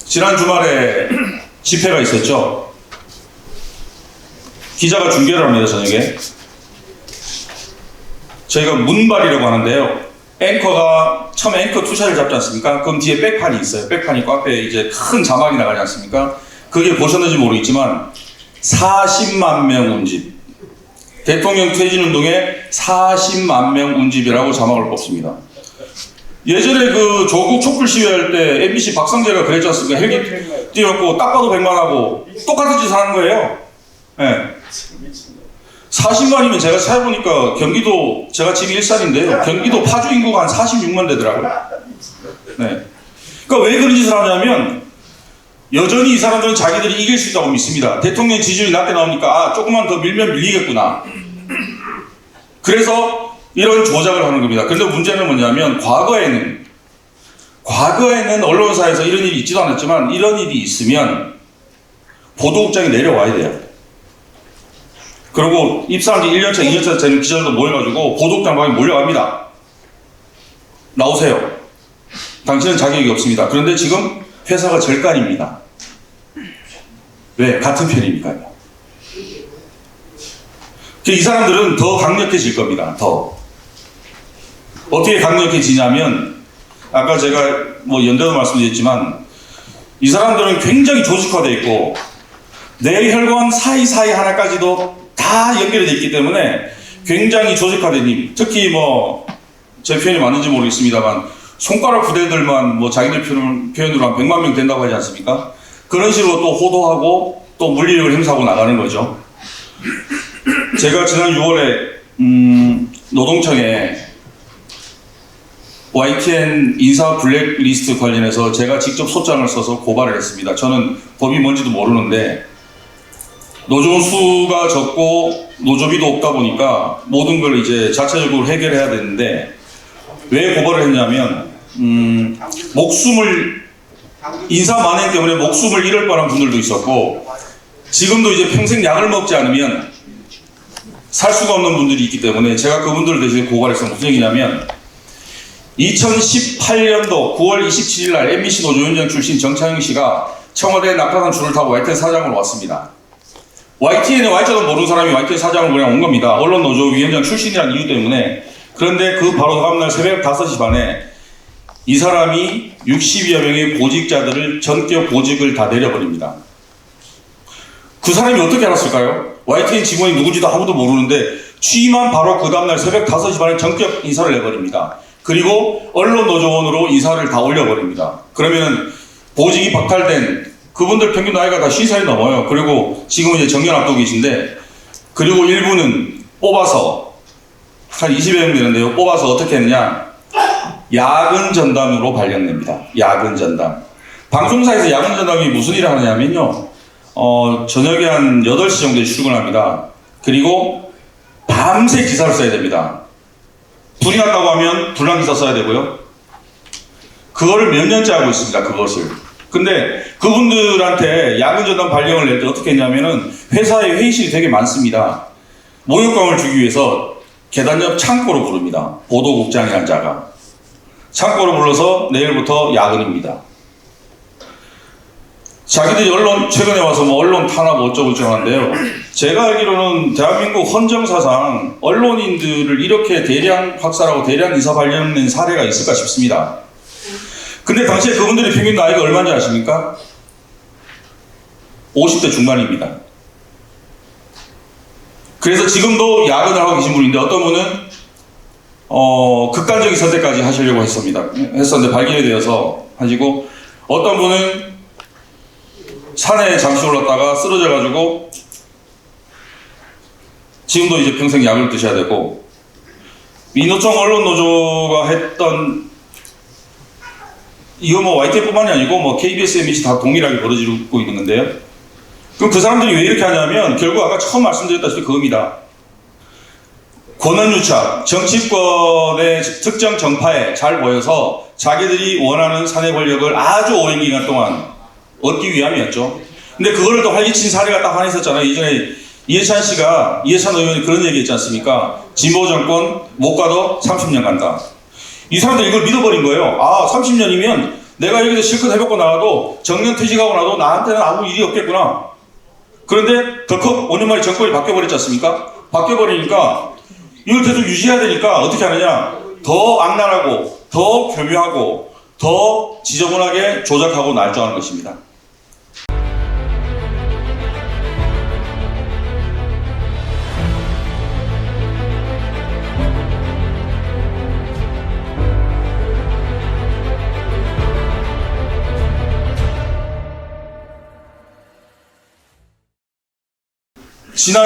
지난 주말에 집회가 있었죠. 기자가 중계를 합니다, 저녁에. 저희가 문발이라고 하는데요. 앵커가 처음에 앵커 투샷을 잡지 않습니까? 그럼 뒤에 백판이 있어요. 백판이 있고 앞에 이제 큰 자막이 나가지 않습니까? 그게 보셨는지 모르겠지만 40만 명 운집. 대통령 퇴진운동에 40만 명 운집이라고 자막을 뽑습니다. 예전에 그 조국 촛불 시위할 때 MBC 박성재가 그랬지 않습니까? 헬기 띄워놓고 딱 봐도 100만 하고 똑같은 짓을 하는 거예요. 네. 40만이면 제가 찾아보니까 경기도, 제가 지금 일산인데요. 경기도 파주 인구가 한 46만 되더라고요. 네. 그러니까 왜 그런 짓을 하냐면 여전히 이 사람들은 자기들이 이길 수 있다고 믿습니다. 대통령 지지율이 낮게 나오니까 조금만 더 밀면 밀리겠구나. 그래서 이런 조작을 하는 겁니다. 그런데 문제는 뭐냐면 과거에는 언론사에서 이런 일이 있지도 않았지만 이런 일이 있으면 보도국장이 내려와야 돼요. 그리고 입사한 지 1년차, 2년차 되는 기자들도 모여가지고 보도국장 방에 몰려갑니다. 나오세요. 당신은 자격이 없습니다. 그런데 지금 회사가 절간입니다. 왜? 같은 편이니까요. 이 사람들은 더 강력해질 겁니다. 더. 어떻게 강력해지냐면 아까 제가 뭐 연대도 말씀드렸지만 이 사람들은 굉장히 조직화되어 있고 뇌혈관 사이사이 하나까지도 다 연결이 되어 있기 때문에 굉장히 조직화된 힘. 특히 뭐 제 표현이 맞는지 모르겠습니다만 손가락 부대들만 뭐 자기들 표현으로 한 100만 명 된다고 하지 않습니까? 그런 식으로 또 호도하고 또 물리력을 행사하고 나가는 거죠. 제가 지난 6월에 노동청에 YTN 인사 블랙리스트 관련해서 제가 직접 소장을 써서 고발을 했습니다. 저는 법이 뭔지도 모르는데 노조원 수가 적고 노조비도 없다 보니까 모든 걸 이제 자체적으로 해결해야 되는데 왜 고발을 했냐면 인사 만행 때문에 목숨을 잃을 뻔한 분들도 있었고 지금도 이제 평생 약을 먹지 않으면 살 수가 없는 분들이 있기 때문에 제가 그분들을 대신 고발해서 무슨 얘기냐면 2018년도 9월 27일 날 MBC 노조위원장 출신 정창영 씨가 청와대 낙하산 줄을 타고 YTN 사장으로 왔습니다. YTN에 Y자도 모르는 사람이 YTN 사장으로 그냥 온 겁니다. 언론노조위원장 출신이라는 이유 때문에. 그런데 그 바로 다음날 새벽 5시 반에 이 사람이 60여 명의 보직자들을 전격 보직을 다 내려버립니다. 그 사람이 어떻게 알았을까요? YTN 직원이 누군지도 아무도 모르는데 취임한 바로 그 다음날 새벽 5시 반에 전격 인사를 내버립니다. 그리고 언론노조원으로 인사를 다 올려버립니다. 그러면 보직이 박탈된 그분들 평균 나이가 다 50살이 넘어요. 그리고 지금은 이제 정년 앞두고 계신데 그리고 일부는 뽑아서 한 20여 명 되는데요. 뽑아서 어떻게 했느냐? 야근 전담으로 발령냅니다. 야근 전담. 방송사에서 야근 전담이 무슨 일을 하느냐면요. 저녁에 한 8시 정도에 출근합니다. 그리고 밤새 기사를 써야 됩니다. 불이 났다고 하면 불난기사 써야 되고요. 그거를 몇 년째 하고 있습니다. 그것을. 근데 그분들한테 야근 전담 발령을 낼 때 어떻게 했냐면은 회사에 회의실이 되게 많습니다. 모욕감을 주기 위해서 계단 옆 창고로 부릅니다. 보도국장이라는 자가. 창고로 불러서 내일부터 야근입니다. 자기들이 최근에 와서 뭐 언론 탄압 어쩌고 저쩌고 하는데요. 제가 알기로는 대한민국 헌정사상 언론인들을 이렇게 대량 학살하고 대량 인사 발령낸 사례가 있을까 싶습니다. 근데 당시에 그분들의 평균 나이가 얼마인지 아십니까? 50대 중반입니다. 그래서 지금도 야근을 하고 계신 분인데 어떤 분은 극단적인 선택까지 하시려고 했었는데 발견이 되어서 하시고 어떤 분은 산에 잠시 올랐다가 쓰러져가지고 지금도 이제 평생 약을 드셔야 되고 민노총 언론노조가 했던 이거 뭐 YTN뿐만이 아니고 뭐 KBS, MBC 다 동일하게 벌어지고 있는데요. 그럼 그 사람들이 왜 이렇게 하냐면 결국 아까 처음 말씀드렸다시피 그겁니다. 권한유착, 정치권의 특정 정파에 잘 보여서 자기들이 원하는 사내 권력을 아주 오랜 기간 동안 얻기 위함이었죠. 근데 그거를 또 활기친 사례가 딱 하나 있었잖아요. 이전에 이해찬 의원이 그런 얘기 했지 않습니까? 진보 정권 못 가도 30년 간다. 이 사람들이 이걸 믿어버린 거예요. 아, 30년이면 내가 여기서 실컷 해먹고 나와도 정년 퇴직하고 나도 나한테는 아무 일이 없겠구나. 그런데 덜컥 5년 만에 정권이 바뀌어버렸지 않습니까? 바뀌어버리니까 이걸 계속 유지해야 되니까 어떻게 하느냐? 더 악랄하고 더 교묘하고 더 지저분하게 조작하고 날조하는 것입니다.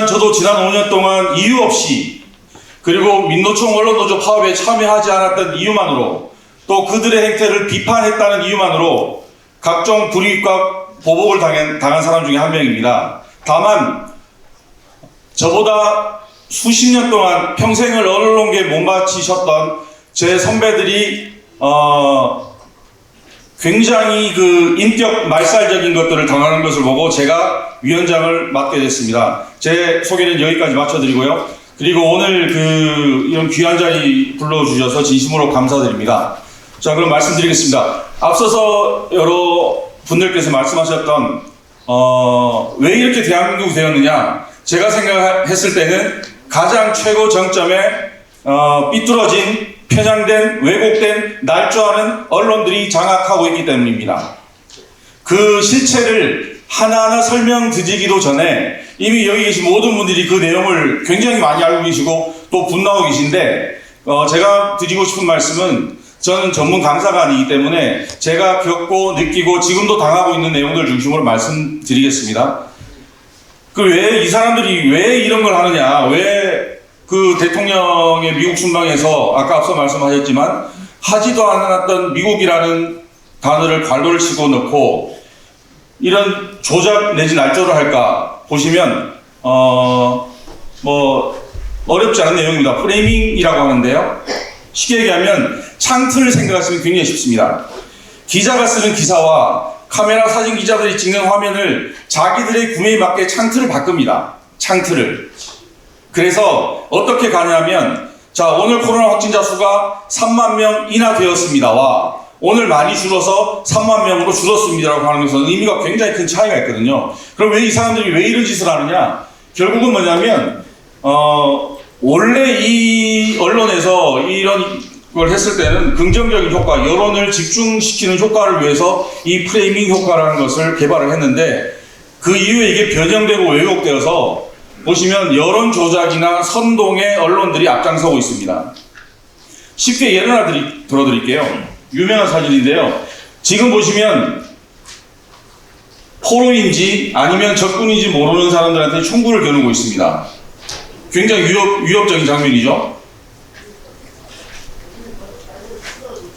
저도 지난 5년 동안 이유 없이 그리고 민노총 언론노조 파업에 참여하지 않았던 이유만으로 또 그들의 행태를 비판했다는 이유만으로 각종 불이익과 보복을 당한 사람 중에 한 명입니다. 다만 저보다 수십 년 동안 평생을 언론계에 못 바치셨던 제 선배들이 굉장히 그 인격 말살적인 것들을 당하는 것을 보고 제가 위원장을 맡게 됐습니다. 제 소개는 여기까지 마쳐드리고요. 그리고 오늘 이런 귀한 자리 불러주셔서 진심으로 감사드립니다. 자, 그럼 말씀드리겠습니다. 앞서서 여러 분들께서 말씀하셨던 왜 이렇게 대한민국이 되었느냐, 제가 생각했을 때는 가장 최고 정점에 삐뚤어진 편향된 왜곡된 날조하는 언론들이 장악하고 있기 때문입니다. 그 실체를 하나하나 설명드리기도 전에 이미 여기 계신 모든 분들이 그 내용을 굉장히 많이 알고 계시고 또 분노하고 계신데 제가 드리고 싶은 말씀은 저는 전문 강사가 아니기 때문에 제가 겪고 느끼고 지금도 당하고 있는 내용들 중심으로 말씀드리겠습니다. 왜 이 사람들이 왜 이런 걸 하느냐, 왜 그 대통령의 미국 순방에서 아까 앞서 말씀하셨지만 하지도 않았던 미국이라는 단어를 괄호를 치고 넣고 이런 조작 내지 날조를 할까 보시면 어렵지 않은 내용입니다. 프레이밍이라고 하는데요. 쉽게 얘기하면 창틀을 생각하시면 굉장히 쉽습니다. 기자가 쓰는 기사와 카메라 사진 기자들이 찍는 화면을 자기들의 구매에 맞게 창틀을 바꿉니다. 창틀을. 그래서 어떻게 가냐면 자, 오늘 코로나 확진자 수가 3만 명 이나 되었습니다와 오늘 많이 줄어서 3만 명으로 줄었습니다라고 하는 것은 의미가 굉장히 큰 차이가 있거든요. 그럼 왜 이 사람들이 왜 이런 짓을 하느냐? 결국은 뭐냐면 원래 이 언론에서 이런 걸 했을 때는 긍정적인 효과, 여론을 집중시키는 효과를 위해서 이 프레이밍 효과라는 것을 개발을 했는데 그 이후에 이게 변형되고 왜곡되어서 보시면 여론 조작이나 선동의 언론들이 앞장서고 있습니다. 쉽게 예를 하나 들어드릴게요. 유명한 사진인데요. 지금 보시면 포로인지 아니면 적군인지 모르는 사람들한테 총구를 겨누고 있습니다. 굉장히 위협적인 장면이죠.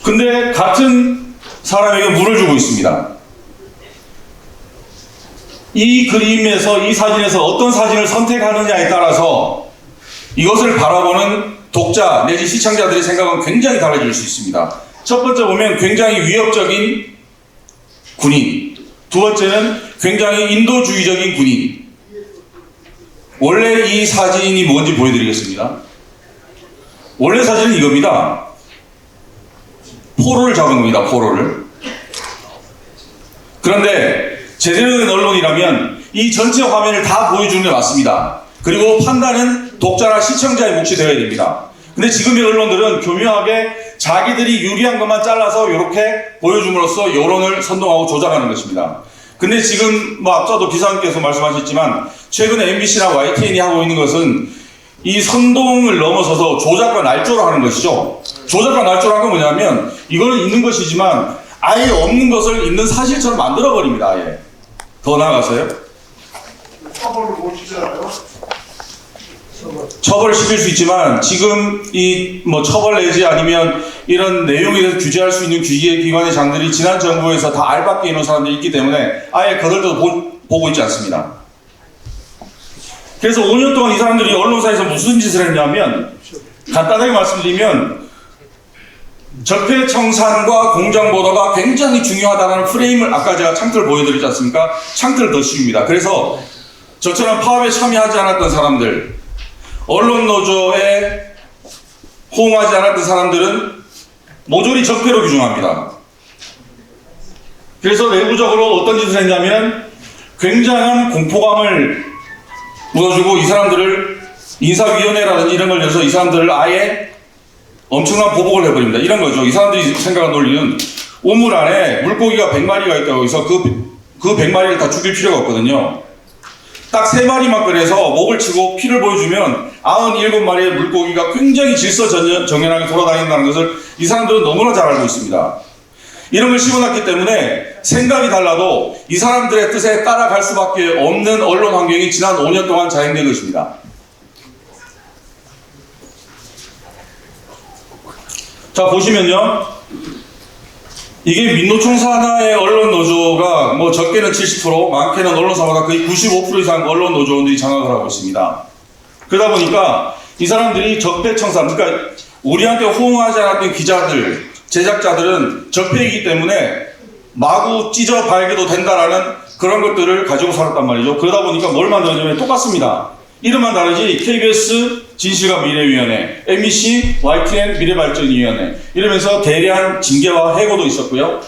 근데 같은 사람에게 물을 주고 있습니다. 이 그림에서, 이 사진에서 어떤 사진을 선택하느냐에 따라서 이것을 바라보는 독자 내지 시청자들의 생각은 굉장히 달라질 수 있습니다. 첫 번째 보면 굉장히 위협적인 군인, 두 번째는 굉장히 인도주의적인 군인. 원래 이 사진이 뭔지 보여드리겠습니다. 원래 사진은 이겁니다. 포로를 잡은 겁니다. 포로를. 그런데 제대로 된 언론이라면 이 전체 화면을 다 보여주는 게 맞습니다. 그리고 판단은 독자나 시청자의 몫이 되어야 됩니다. 근데 지금의 언론들은 교묘하게 자기들이 유리한 것만 잘라서 이렇게 보여줌으로써 여론을 선동하고 조작하는 것입니다. 근데 지금 앞서도 기사님께서 말씀하셨지만 최근에 MBC나 YTN이 하고 있는 것은 이 선동을 넘어서서 조작과 날조를 하는 것이죠. 조작과 날조라는 건 뭐냐면 이거는 있는 것이지만 아예 없는 것을 있는 사실처럼 만들어버립니다. 아예. 더 나아가서요. 처벌을 못 시켜요? 처벌을 시킬 수 있지만 지금 이 처벌 내지 아니면 이런 내용에 대해서 규제할 수 있는 기관의 장들이 지난 정부에서 다 알밖에 있는 사람들이 있기 때문에 아예 거들떠도 보고 있지 않습니다. 그래서 5년 동안 이 사람들이 언론사에서 무슨 짓을 했냐면 간단하게 말씀드리면 적폐청산과 공정보도가 굉장히 중요하다는 프레임을 아까 제가 창틀을 보여드리지 않습니까? 창틀을 더 씌웁니다. 그래서 저처럼 파업에 참여하지 않았던 사람들, 언론노조에 호응하지 않았던 사람들은 모조리 적폐로 규정합니다. 그래서 내부적으로 어떤 짓을 했냐면 굉장한 공포감을 묻어주고 이 사람들을 인사위원회라든지 이런 걸 열어서 이 사람들을 아예 엄청난 보복을 해버립니다. 이런 거죠. 이 사람들이 생각한 논리는 우물 안에 물고기가 100마리가 있다고 해서 그 100마리를 다 죽일 필요가 없거든요. 딱 3마리만 꺼내서 목을 치고 피를 보여주면 97마리의 물고기가 굉장히 질서정연하게 돌아다닌다는 것을 이 사람들은 너무나 잘 알고 있습니다. 이런 걸 심어놨기 때문에 생각이 달라도 이 사람들의 뜻에 따라갈 수밖에 없는 언론 환경이 지난 5년 동안 자행된 것입니다. 자, 보시면요. 이게 민노총 산하의 언론 노조가 뭐 적게는 70%, 많게는 언론사보다 거의 95% 이상 언론 노조원들이 장악을 하고 있습니다. 그러다 보니까 이 사람들이 적폐청산, 그러니까 우리한테 호응하지 않았던 기자들, 제작자들은 적폐이기 때문에 마구 찢어 발기도 된다라는 그런 것들을 가지고 살았단 말이죠. 그러다 보니까 뭘 만들었냐면 똑같습니다. 이름만 다르지 KBS 진실과 미래위원회, MBC YTN 미래발전위원회 이러면서 대량 징계와 해고도 있었고요.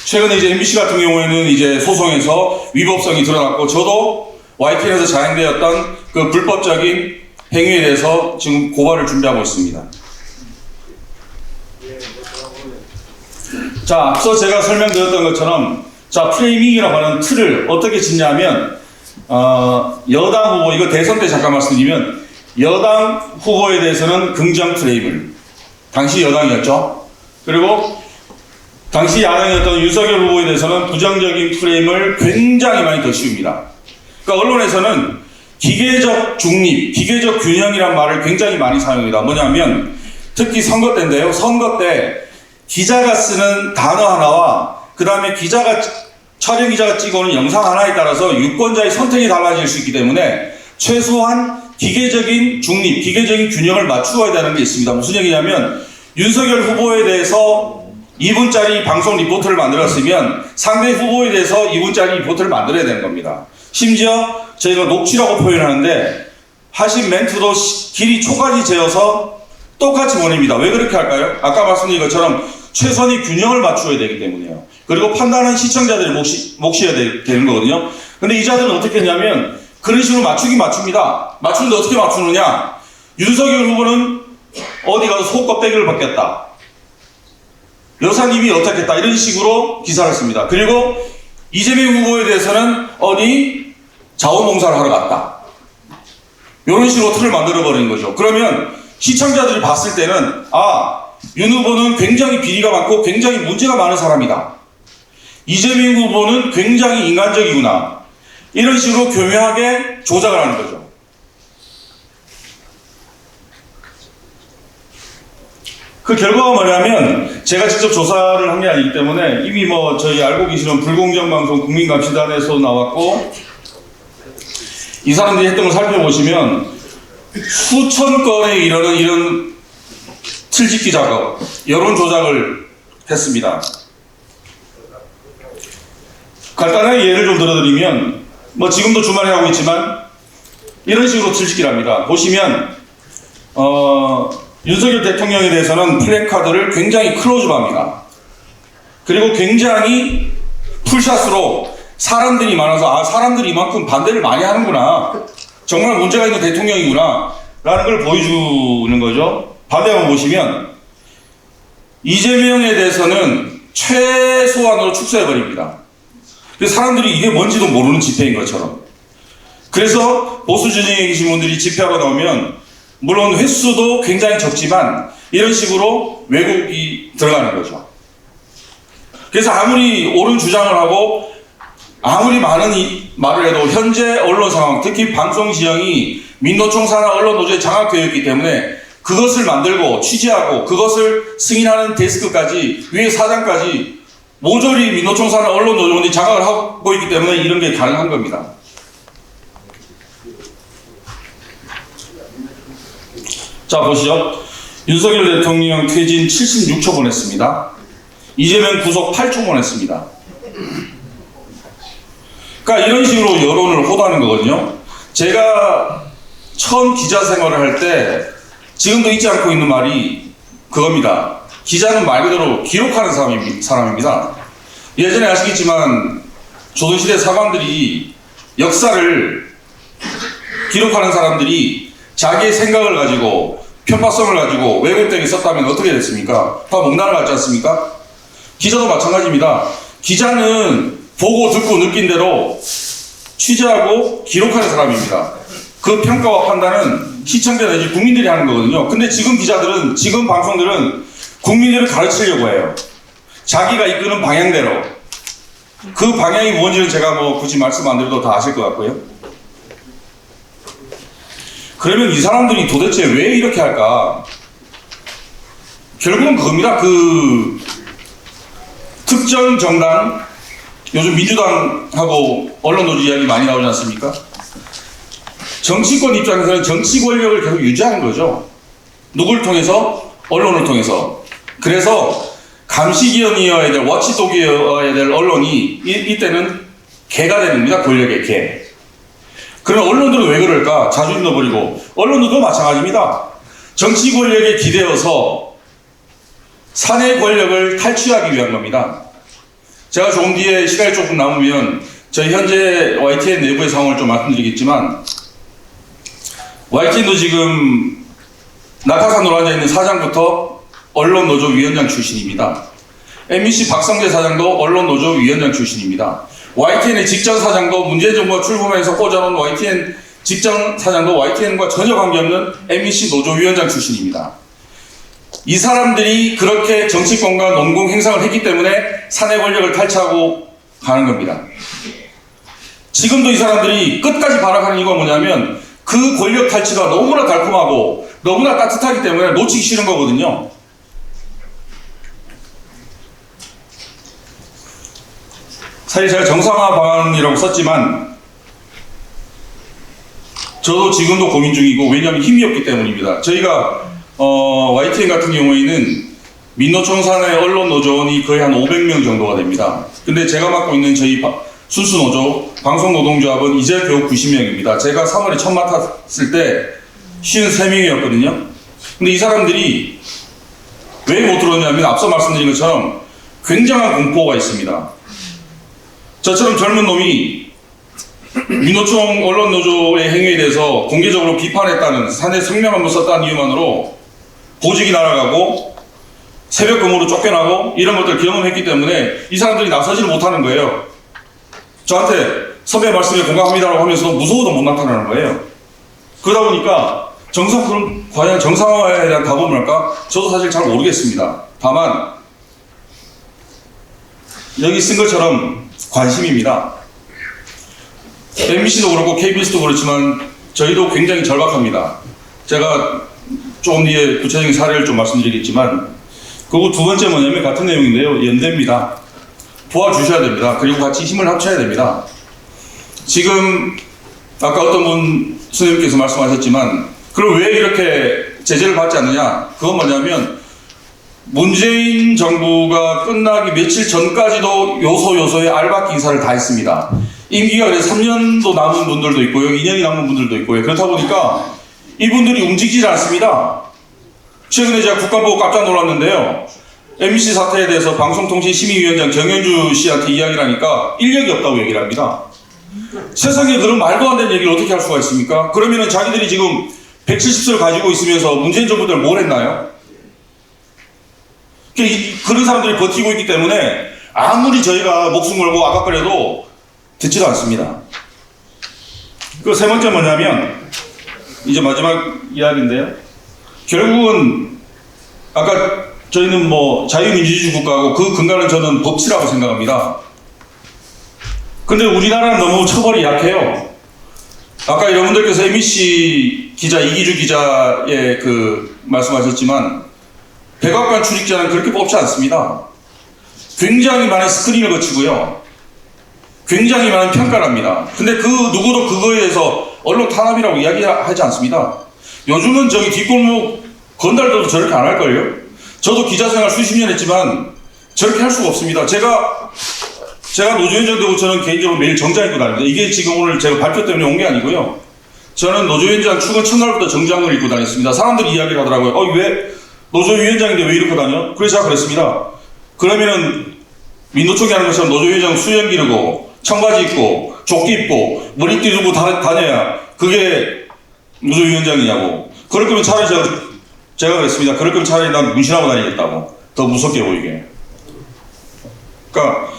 최근에 이제 MBC 같은 경우에는 이제 소송에서 위법성이 드러났고 저도 YTN에서 자행되었던 그 불법적인 행위에 대해서 지금 고발을 준비하고 있습니다. 자, 앞서 제가 설명드렸던 것처럼 자, 프레이밍이라고 하는 틀을 어떻게 짓냐면 여당 후보, 이거 대선 때 잠깐 말씀드리면 여당 후보에 대해서는 긍정 프레임을, 당시 여당이었죠. 그리고 당시 야당이었던 윤석열 후보에 대해서는 부정적인 프레임을 굉장히 많이 더 씌웁니다. 그러니까 언론에서는 기계적 중립, 기계적 균형이란 말을 굉장히 많이 사용합니다. 뭐냐면 특히 선거 때인데요. 선거 때 기자가 쓰는 단어 하나와 그 다음에 촬영 기자가 찍어오는 영상 하나에 따라서 유권자의 선택이 달라질 수 있기 때문에 최소한 기계적인 중립, 기계적인 균형을 맞추어야 되는 게 있습니다. 무슨 얘기냐면 윤석열 후보에 대해서 2분짜리 방송 리포트를 만들었으면 상대 후보에 대해서 2분짜리 리포트를 만들어야 되는 겁니다. 심지어 저희가 녹취라고 표현하는데 하신 멘트도 길이 초까지 재어서 똑같이 보냅니다. 왜 그렇게 할까요? 아까 말씀드린 것처럼 최선의 균형을 맞추어야 되기 때문이에요. 그리고 판단은 시청자들이 몫이어야 되는 거거든요. 근데 이 자들은 어떻게 했냐면 그런 식으로 맞춥니다. 맞추는데 어떻게 맞추느냐? 윤석열 후보는 어디 가서 속껍데기를 벗겼다. 여사님이 어떻게 했다. 이런 식으로 기사를 씁니다. 그리고 이재명 후보에 대해서는 어디 자원봉사를 하러 갔다. 이런 식으로 틀을 만들어버리는 거죠. 그러면 시청자들이 봤을 때는 윤 후보는 굉장히 비리가 많고 굉장히 문제가 많은 사람이다. 이재명 후보는 굉장히 인간적이구나. 이런 식으로 교묘하게 조작을 하는 거죠. 그 결과가 뭐냐면 제가 직접 조사를 한 게 아니기 때문에 이미 뭐 저희 알고 계시는 불공정방송 국민감시단에서 나왔고 이 사람들이 했던 걸 살펴보시면 수천 건에 이르는 이런 틀짓기 작업, 여론 조작을 했습니다. 간단하게 예를 좀 들어드리면 뭐 지금도 주말에 하고 있지만 이런 식으로 틀짓기를 합니다. 보시면 윤석열 대통령에 대해서는 플래카드를 굉장히 클로즈업합니다. 그리고 굉장히 풀샷으로 사람들이 많아서 사람들이 이만큼 반대를 많이 하는구나, 정말 문제가 있는 대통령이구나 라는 걸 보여주는 거죠. 반대만 보시면 이재명에 대해서는 최소한으로 축소해버립니다. 그래서 사람들이 이게 뭔지도 모르는 집회인 것처럼. 그래서 보수 진영에 계신 분들이 집회하고 나오면 물론 횟수도 굉장히 적지만 이런 식으로 왜곡이 들어가는 거죠. 그래서 아무리 옳은 주장을 하고 아무리 많은 말을 해도 현재 언론 상황, 특히 방송 지형이 민노총 산하 언론 노조에 장악되어 있기 때문에 그것을 만들고 취재하고 그것을 승인하는 데스크까지 위에 사장까지 모조리 민노총 산하 언론 노조원이 장악을 하고 있기 때문에 이런 게 가능한 겁니다. 자, 보시죠. 윤석열 대통령 퇴진 76초 보냈습니다. 이재명 구속 8초 보냈습니다. 그러니까 이런 식으로 여론을 호도하는 거거든요. 제가 처음 기자 생활을 할 때 지금도 잊지 않고 있는 말이 그겁니다. 기자는 말 그대로 기록하는 사람입니다. 예전에 아시겠지만 조선시대 사관들이 역사를 기록하는 사람들이 자기의 생각을 가지고 편파성을 가지고 왜곡되게 썼다면 어떻게 됐습니까? 다 목나라 같지 않습니까? 기자도 마찬가지입니다. 기자는 보고 듣고 느낀 대로 취재하고 기록하는 사람입니다. 그 평가와 판단은 시청자 내지 국민들이 하는 거거든요. 근데 지금 기자들은, 지금 방송들은 국민들을 가르치려고 해요. 자기가 이끄는 방향대로. 그 방향이 뭔지는 제가 뭐 굳이 말씀 안 드려도 다 아실 것 같고요. 그러면 이 사람들이 도대체 왜 이렇게 할까? 결국은 그겁니다. 그 특정 정당, 요즘 민주당하고 언론노조 이야기 많이 나오지 않습니까? 정치권 입장에서는 정치 권력을 계속 유지하는 거죠. 누굴 통해서? 언론을 통해서. 그래서 감시기관이어야 될, 워치독이어야 될 언론이 이때는 개가 됩니다. 권력의 개. 그럼 언론들은 왜 그럴까? 자주 잃어버리고. 언론들도 마찬가지입니다. 정치 권력에 기대어서 사내 권력을 탈취하기 위한 겁니다. 제가 조금 뒤에 시간이 조금 남으면 저희 현재 YTN 내부의 상황을 좀 말씀드리겠지만, YTN도 지금 낙하산 노란자에 있는 사장부터 언론노조 위원장 출신입니다. MBC 박성재 사장도 언론노조 위원장 출신입니다. YTN의 직전 사장도 문재인 정부가 출범해서 꽂아놓은 YTN 직전 사장도 YTN과 전혀 관계없는 MBC 노조위원장 출신입니다. 이 사람들이 그렇게 정치권과 논공 행상을 했기 때문에 사내 권력을 탈취하고 가는 겁니다. 지금도 이 사람들이 끝까지 발악하는 이유가 뭐냐면 그 권력 탈취가 너무나 달콤하고 너무나 따뜻하기 때문에 놓치기 싫은 거거든요. 사실 제가 정상화 방안이라고 썼지만 저도 지금도 고민 중이고, 왜냐하면 힘이 없기 때문입니다. 저희가 YTN 같은 경우에는 민노총 산하의 언론노조원이 거의 한 500명 정도가 됩니다. 근데 제가 맡고 있는 저희 순수노조 방송노동조합은 이제 겨우 90명입니다. 제가 3월에 처음 맡았을 때 53명이었거든요. 근데 이 사람들이 왜 못 들어오냐면 앞서 말씀드린 것처럼 굉장한 공포가 있습니다. 저처럼 젊은 놈이 민노총 언론노조의 행위에 대해서 공개적으로 비판했다는, 사내 성명 한번 썼다는 이유만으로 보직이 날아가고 새벽 근무로 쫓겨나고 이런 것들 경험했기 때문에 이 사람들이 나서지를 못하는 거예요. 저한테 선배 말씀에 공감합니다라고 하면서 무서워도 못 나타나는 거예요. 그러다 보니까 그럼 과연 정상화에 대한 답은 뭘까? 저도 사실 잘 모르겠습니다. 다만 여기 쓴 것처럼 관심입니다. MBC도 그렇고 KBS도 그렇지만 저희도 굉장히 절박합니다. 제가 조금 뒤에 구체적인 사례를 좀 말씀드리겠지만, 그리고 두 번째 뭐냐면 같은 내용인데요. 연대입니다. 도와주셔야 됩니다. 그리고 같이 힘을 합쳐야 됩니다. 지금 아까 어떤 분 선생님께서 말씀하셨지만, 그럼 왜 이렇게 제재를 받지 않느냐? 그건 뭐냐면 문재인 정부가 끝나기 며칠 전까지도 요소요소에 알박기 인사를 다 했습니다. 임기가 그래서 3년도 남은 분들도 있고요, 2년이 남은 분들도 있고요. 그렇다 보니까 이분들이 움직이지 않습니다. 최근에 제가 국가보고 깜짝 놀랐는데요. MBC 사태에 대해서 방송통신심의위원장 정현주 씨한테 이야기를 하니까 인력이 없다고 얘기를 합니다. 세상에 그런 말도 안 되는 얘기를 어떻게 할 수가 있습니까? 그러면은 자기들이 지금 170석을 가지고 있으면서 문재인 정부 때 뭘 했나요? 그런 사람들이 버티고 있기 때문에 아무리 저희가 목숨 걸고 아깝거려도 듣지도 않습니다. 그 세 번째 뭐냐면, 이제 마지막 이야기인데요. 결국은 아까 저희는 뭐 자유민주주의 국가고 그 근간은 저는 법치라고 생각합니다. 근데 우리나라는 너무 처벌이 약해요. 아까 여러분들께서 MBC 기자 이기주 기자의 그 말씀하셨지만 백악관 출입자는 그렇게 뽑지 않습니다. 굉장히 많은 스크린을 거치고요. 굉장히 많은 평가를 합니다. 근데 그 누구도 그거에 대해서 언론 탄압이라고 이야기하지 않습니다. 요즘은 저기 뒷골목 건달들도 저렇게 안 할걸요? 저도 기자 생활 수십 년 했지만 저렇게 할 수가 없습니다. 제가 노조위원장 되고 저는 개인적으로 매일 정장 입고 다닙니다. 이게 지금 오늘 제가 발표 때문에 온 게 아니고요. 저는 노조위원장 출근 첫날부터 정장을 입고 다녔습니다. 사람들이 이야기를 하더라고요. 왜 노조위원장인데 왜 이렇게 다녀? 그래서 제가 그랬습니다. 그러면은 민노총이 하는 것처럼 노조위원장 수염 기르고 청바지 입고 조끼 입고 머리띠 두고 다녀야 그게 노조위원장이냐고. 그럴 거면 차라리 제가 그랬습니다. 그럴 거면 차라리 난 문신하고 다니겠다고. 더 무섭게 보이게. 그러니까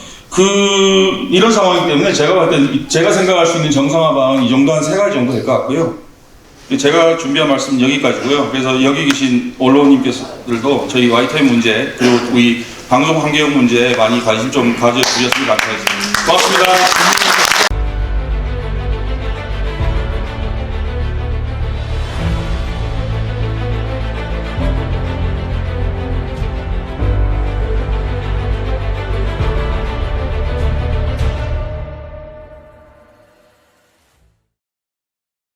이런 상황이기 때문에 제가 볼 때 제가 생각할 수 있는 정상화 방은 이 정도 한 3가지 정도 될 것 같고요. 제가 준비한 말씀 여기까지고요. 그래서 여기 계신 언론님께서들도 저희 YTN 문제 그리고 우리 방송 환경 문제에 많이 관심 좀 가져주셨으면 감사하겠습니다. 고맙습니다.